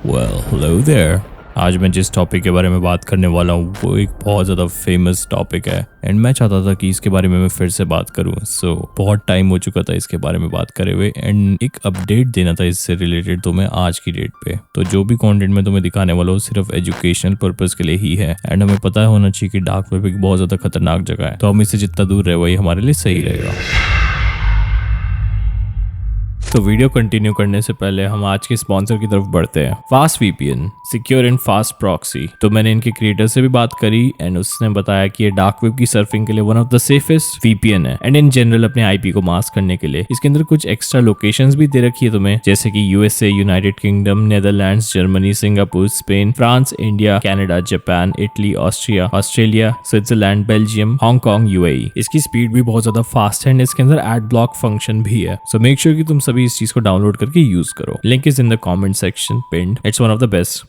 Well, hello there. आज मैं जिस टॉपिक के बारे में बात करने वाला हूँ वो एक बहुत ज़्यादा फेमस टॉपिक है एंड मैं चाहता था कि इसके बारे में मैं फिर से बात करूँ। बहुत टाइम हो चुका था इसके बारे में बात करे हुए एंड एक अपडेट देना था इससे रिलेटेड तुम्हें आज की डेट पे। तो जो भी कंटेंट मैं तुम्हें दिखाने वाला हूँ सिर्फ एजुकेशनल पर्पस के लिए ही है एंड हमें पता होना चाहिए कि डार्क वेब एक बहुत ज़्यादा खतरनाक जगह है, तो हम इससे जितना दूर रहे वही हमारे लिए सही रहेगा। तो वीडियो कंटिन्यू करने से पहले हम आज के स्पॉन्सर की तरफ बढ़ते हैं, fast VPN, secure and fast proxy. तो मैंने इनके क्रिएटर से भी बात करी एंड उसने बताया कि ये डार्क वेब की सर्फिंग के लिए one of the safest VPN है एंड इन जनरल अपने आईपी को मास्क करने के लिए इसके अंदर कुछ एक्स्ट्रा लोकेशंस भी दे रखी है तुम्हें, जैसे कि USA, United kingdom, Netherlands, Germany, Singapore, Spain, France, India, Canada, Japan, Italy, Austria, Australia, Switzerland, Belgium, Hong Kong, UAE. इसकी स्पीड भी बहुत ज्यादा फास्ट है एंड इसके अंदर एड ब्लॉक फंक्शन भी है। सो मेक श्योर कि तुम सभी इस चीज को डाउनलोड करके यूज करो। Link is in the comment section pinned. It's one of the best.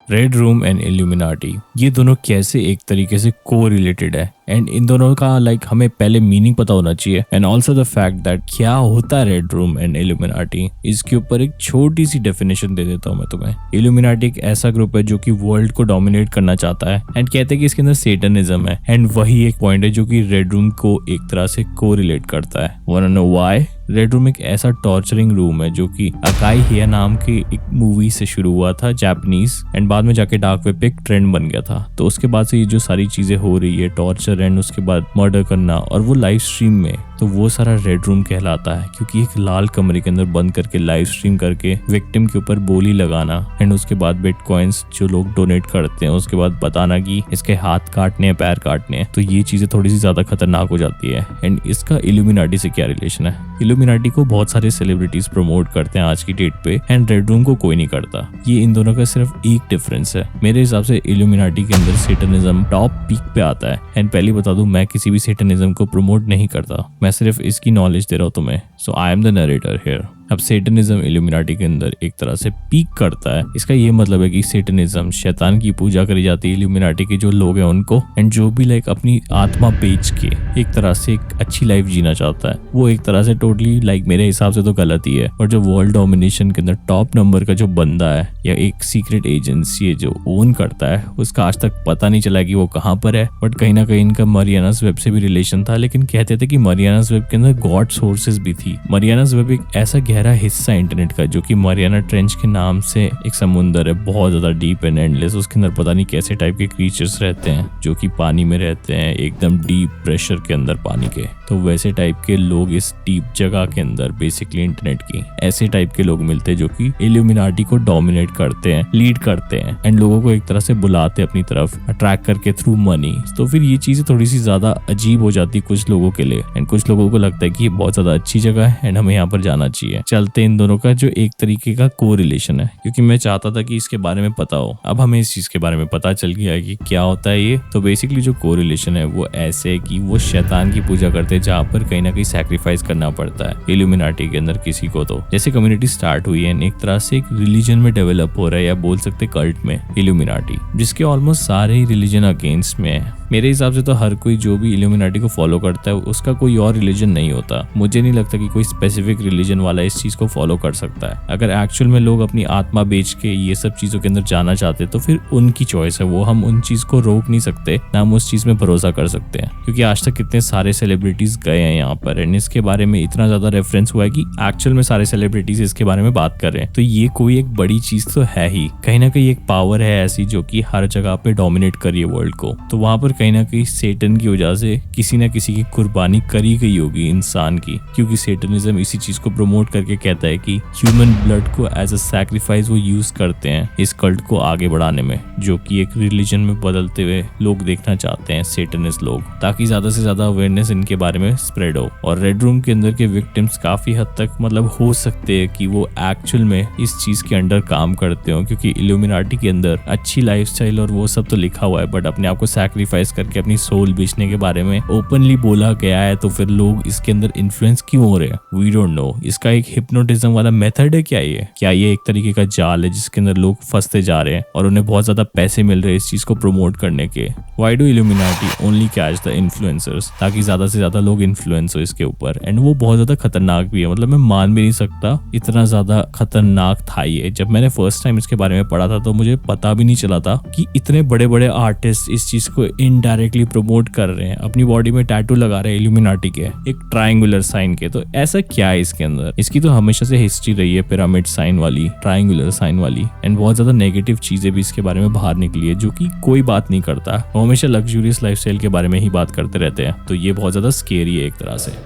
Red room and illuminati, ये दोनों कैसे एक तरीके से को रिलेटेड है एंड इन दोनों का हमें पहले मीनिंग पता होना चाहिए and also the fact that क्या होता है रेड रूम एंड इल्यूमिनाटी। इसके ऊपर एक छोटी सी डेफिनेशन दे देता हूँ मैं तुम्हें। इल्यूमिनाटी एक ऐसा ग्रुप है जो कि वर्ल्ड को डोमिनेट करना चाहता है एंड कहते हैं कि इसके अंदर सेटनिज्म है एंड वही एक पॉइंट है जो कि रेड रूम को एक तरह से को रिलेट करता है। वांना नो व्हाई? रेड रूम एक ऐसा टॉर्चरिंग रूम है जो कि अकाई हिया नाम की एक मूवी से शुरू हुआ था, जापानीज, एंड बाद में जाके डार्क वेब पे एक ट्रेंड बन गया था। तो उसके बाद से ये जो सारी चीजें हो रही है, टॉर्चर एंड उसके बाद मर्डर करना और वो लाइव स्ट्रीम में, तो वो सारा रेड रूम कहलाता है क्योंकि एक लाल कमरे के अंदर बंद करके लाइव स्ट्रीम करके विक्टिम के ऊपर बोली लगाना एंड उसके बाद बिटकॉइंस जो लोग डोनेट करते हैं उसके बाद बताना कि इसके हाथ काटने हैं, पैर काटने हैं, तो ये चीजें थोड़ी सी ज्यादा खतरनाक हो जाती है। एंड इसका इल्यूमिनाटी से क्या रिलेशन है? इल्यूमिनाटी को बहुत सारे सेलिब्रिटीज प्रमोट करते हैं आज की डेट पे एंड रेड रूम को कोई नहीं करता। ये इन दोनों का सिर्फ एक डिफरेंस है। मेरे हिसाब से इल्यूमिनाटी के अंदर सेटनिज्म टॉप पीक पे आता है एंड पहले बता दूं मैं किसी भी सेटनिज्म को प्रमोट नहीं करता, मैं सिर्फ इसकी नॉलेज दे रहा हूँ तुम्हें। So I am the narrator here. अब सेटनिज्म इल्यूमिनाटी के अंदर एक तरह से पीक करता है। इसका ये मतलब है कि सेटनिज्म शैतान की पूजा करी जाती है, इल्यूमिनाटी के जो लोग हैं उनको, एंड जो भी अपनी आत्मा बेच के एक तरह से एक अच्छी लाइफ जीना चाहता है वो एक तरह से टोटली मेरे हिसाब से तो गलत ही है। और जो वर्ल्ड डोमिनेशन के अंदर टॉप नंबर का जो बंदा है या एक सीक्रेट एजेंसी है जो ओन करता है, उसका आज तक पता नहीं चला कि वो कहाँ पर है, बट कहीं ना कहीं इनका मरियानास वेब से भी रिलेशन था। लेकिन कहते थे कि मरियानास वेब के अंदर गॉड सोर्सेज भी थी। मरियानास वेब एक ऐसा गहरा हिस्सा इंटरनेट का जो कि मरियाना ट्रेंच के नाम से एक समुंदर है, बहुत ज्यादा डीप एंड एंडलेस। उसके अंदर पता नहीं कैसे टाइप के क्रीचर्स रहते हैं जो कि पानी में रहते हैं, एकदम डीप प्रेशर के अंदर पानी के। तो वैसे टाइप के लोग इस डीप जगह के अंदर बेसिकली इंटरनेट की ऐसे टाइप के लोग मिलते हैं जो कि इल्यूमिनाटी को डोमिनेट करते हैं, लीड करते हैं एंड लोगों को एक तरह से बुलाते हैं अपनी तरफ, अट्रैक्ट करके थ्रू मनी। तो फिर ये चीजें थोड़ी सी ज्यादा अजीब हो जाती है कुछ लोगों के लिए एंड कुछ लोगों को लगता है कि ये बहुत ज्यादा अच्छी जगह है एंड हमें यहाँ पर जाना चाहिए। चलते इन दोनों का जो एक तरीके का को रिलेशन है, क्योंकि मैं चाहता था कि इसके बारे में पता हो। अब हमें इस चीज के बारे में पता चल गया है कि क्या होता है ये। तो बेसिकली जो को रिलेशन है वो ऐसे है कि वो शैतान की पूजा करते हैं जहाँ पर कहीं ना कहीं सैक्रिफाइस करना पड़ता है इल्यूमिनाटी के अंदर किसी को। तो जैसे कम्युनिटी स्टार्ट हुई है एक तरह से एक रिलीजन में डेवलप हो रहा है, या बोल सकते कल्ट में इल्यूमिनाटी, जिसके ऑलमोस्ट सारे ही रिलीजन अगेंस्ट में है। मेरे हिसाब से तो हर कोई जो भी इल्यूमिनाटी को फॉलो करता है उसका कोई और रिलीजन नहीं होता। मुझे नहीं लगता कि कोई स्पेसिफिक रिलीजन वाला इस चीज को फॉलो कर सकता है। अगर एक्चुअल में लोग अपनी आत्मा बेच के ये सब चीजों के अंदर जाना चाहते तो फिर उनकी चॉइस है, वो हम उन चीज को रोक नहीं सकते, ना हम उस चीज में भरोसा कर सकते हैं। क्योंकि आज तक कितने सारे सेलिब्रिटीज गए हैं यहाँ पर एंड इसके बारे में इतना ज्यादा रेफरेंस हुआ है कि एक्चुअल में सारे सेलिब्रिटीज इसके बारे में बात कर रहे हैं। तो ये कोई एक बड़ी चीज तो है ही, कहीं ना कहीं एक पावर है ऐसी जो कि हर जगह पे डोमिनेट करी है वर्ल्ड को। तो वहां पर कहीं ना कहीं सेटन की वजह से किसी ना किसी की कुर्बानी करी गई होगी इंसान की, क्योंकि सेटनिज्म इसी चीज को प्रमोट करके कहता है कि ह्यूमन ब्लड को एज अ सैक्रिफाइस वो यूज करते हैं इस कल्ट को आगे बढ़ाने में, जो कि एक रिलीजन में बदलते हुए लोग देखना चाहते हैं सेटनिस्ट लोग, ताकि ज्यादा से ज्यादा अवेयरनेस इनके बारे में स्प्रेड हो। और रेड रूम के अंदर के विक्टिम्स काफी हद तक हो सकते हैं कि वो एक्चुअल में इस चीज के अंडर काम करते हो, क्योंकि इल्यूमिनाटी के अंदर अच्छी लाइफस्टाइल और वो सब तो लिखा हुआ है, बट अपने आप को सैक्रिफाइस करके अपनी सोल बेचने के बारे में ओपनली बोला गया है। तो फिर लोग इसके अंदर इन्फ्लुएंस क्यों हो रहे हैं? We don't know. इसका एक हिप्नोटिज्म वाला मेथड है क्या ये? क्या ये एक तरीके का जाल है जिसके अंदर लोग फंसते जा रहे हैं और उन्हें बहुत ज्यादा पैसे मिल रहे हैं इस चीज को प्रमोट करने के? Why do illuminati only catch the influencers? ताकि ज्यादा से ज्यादा लोग इन्फ्लुएंस हो इसके ऊपर, एंड वो बहुत ज्यादा खतरनाक भी है। मतलब मैं मान भी नहीं सकता इतना ज्यादा खतरनाक था ये। जब मैंने फर्स्ट टाइम इसके बारे में पढ़ा था तो मुझे पता भी नहीं चला था कि इतने बड़े बड़े आर्टिस्ट इस चीज को इनडायरेक्टली प्रमोट कर रहे हैं, अपनी बॉडी में टैटू लगा रहे हैं इल्यूमिनाटी के, एक ट्रायंगुलर साइन के। तो ऐसा क्या है इसके अंदर? इसकी तो हमेशा से हिस्ट्री रही है पिरामिड साइन वाली, ट्रायंगुलर साइन वाली, एंड बहुत ज्यादा नेगेटिव चीजें भी इसके बारे में बाहर निकली है जो कि कोई बात नहीं करता। वो हमेशा लग्जूरियस लाइफस्टाइल के बारे में ही बात करते रहते हैं। तो ये बहुत ज्यादा स्केरी है एक तरह से।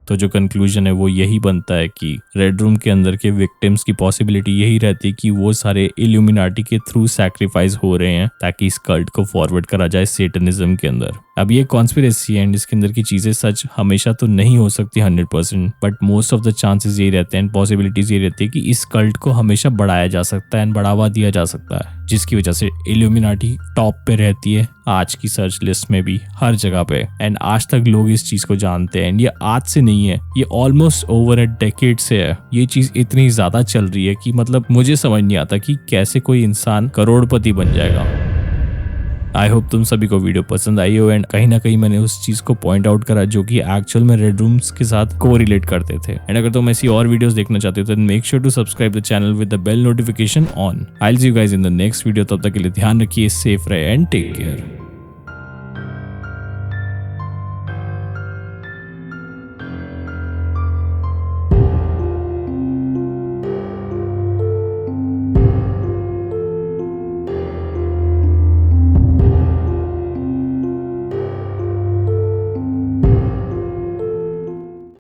तो जो कंक्लूजन है वो यही बनता है कि रेड रूम के अंदर के विक्टिम्स की पॉसिबिलिटी यही रहती है कि वो सारे इल्यूमिनाटी के थ्रू सैक्रिफाइस हो रहे हैं ताकि इस कल्ट को फॉरवर्ड करा जाए सेटनिज्म के अंदर। अब ये कॉन्स्पिरेसी है एंड इसके अंदर की चीजें सच हमेशा तो नहीं हो सकती 100%, but most of the chances यही रहते हैं, पॉसिबिलिटीज ये रहती है कि इस कल्ट को हमेशा बढ़ाया जा सकता है एंड बढ़ावा दिया जा सकता है, जिसकी वजह से इल्यूमिनाटी टॉप पे रहती है आज की सर्च लिस्ट में भी, हर जगह पे। एंड आज तक लोग इस चीज को जानते हैं एंड ये आज से नहीं है, ये ऑलमोस्ट ओवर अ डेकेड से है। ये चीज इतनी ज्यादा चल रही है कि मतलब मुझे समझ नहीं आता कि कैसे कोई इंसान करोड़पति बन जाएगा। आई होप तुम सभी को वीडियो पसंद आई हो एंड कहीं ना कहीं मैंने उस चीज को पॉइंट आउट करा जो कि एक्चुअल में रेड रूम्स के साथ को रिलेट करते थे। एंड अगर तुम ऐसी और वीडियोस देखना चाहते हो तो make sure to subscribe the channel with the bell notification on. I will see you guys in the next video. तब तक के लिए ध्यान रखिए, सेफ रहे एंड टेक केयर।